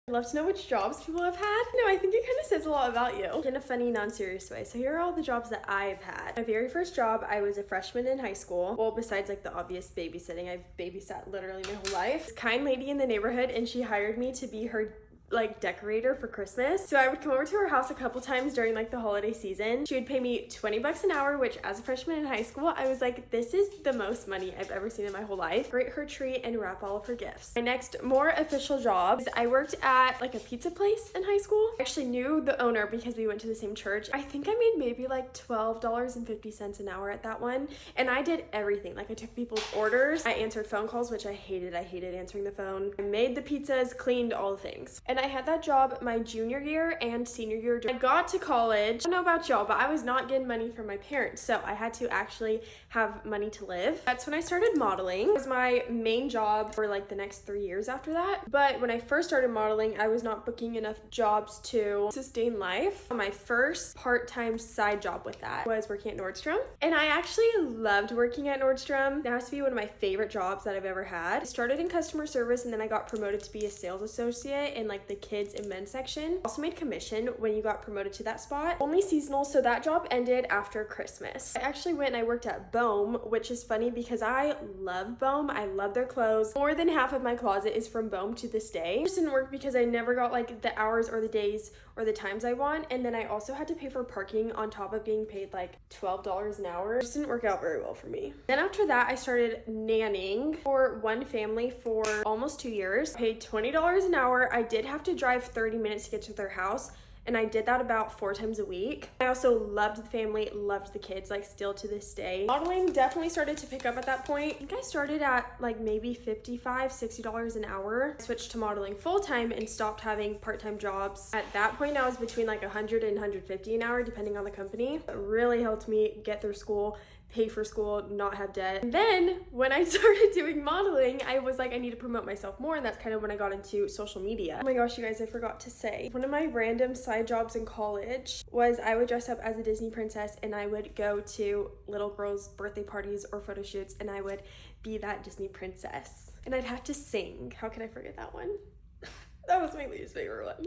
I'd love to know which jobs people have had. No, I think it kind of says a lot about you in a funny, non-serious way. So here are all the jobs that I've had. My very first job, I was a freshman in high school. Well, besides like the obvious babysitting, I've babysat literally my whole life. This kind lady in the neighborhood, and she hired me to be her like decorator for Christmas. So I would come over to her house a couple times during like the holiday season. She would pay me 20 bucks an hour, which as a freshman in high school, I was like, this is the most money I've ever seen in my whole life. Decorate her tree and wrap all of her gifts. My next more official job is I worked at like a pizza place in high school. I actually knew the owner because we went to the same church. I think I made maybe like $12.50 an hour at that one. And I did everything. Like I took people's orders. I answered phone calls, which I hated. I hated answering the phone. I made the pizzas, cleaned all the things. And I had that job my junior year and senior year. I got to college. I don't know about y'all, but I was not getting money from my parents. So I had to actually have money to live. That's when I started modeling. It was my main job for like the next 3 years after that. But when I first started modeling, I was not booking enough jobs to sustain life. My first part-time side job with that was working at Nordstrom. And I actually loved working at Nordstrom. That has to be one of my favorite jobs that I've ever had. I started in customer service and then I got promoted to be a sales associate in like the kids and men's section. Also made commission when you got promoted to that spot. Only seasonal, so that job ended after Christmas. I actually went and I worked at Bohm, which is funny because I love Bohm. I love their clothes. More than half of my closet is from Bohm to this day. It just didn't work because I never got like the hours or the days or the times I want. And then I also had to pay for parking on top of being paid like $12 an hour. It just didn't work out very well for me. Then after that, I started nannying for one family for almost 2 years. Paid $20 an hour. I did have to drive 30 minutes to get to their house. And I did that about 4 times a week. I also loved the family, loved the kids, like still to this day. Modeling definitely started to pick up at that point. I think I started at like maybe $55, $60 an hour. I switched to modeling full-time and stopped having part-time jobs. At that point, I was between like 100 and 150 an hour, depending on the company. It really helped me get through school, pay for school, not have debt. And then when I started doing modeling, I was like, I need to promote myself more. And that's kind of when I got into social media. Oh my gosh, you guys, I forgot to say. One of my random side jobs in college was I would dress up as a Disney princess and I would go to little girls' birthday parties or photo shoots and I would be that Disney princess. And I'd have to sing. How can I forget that one? That was my least favorite one.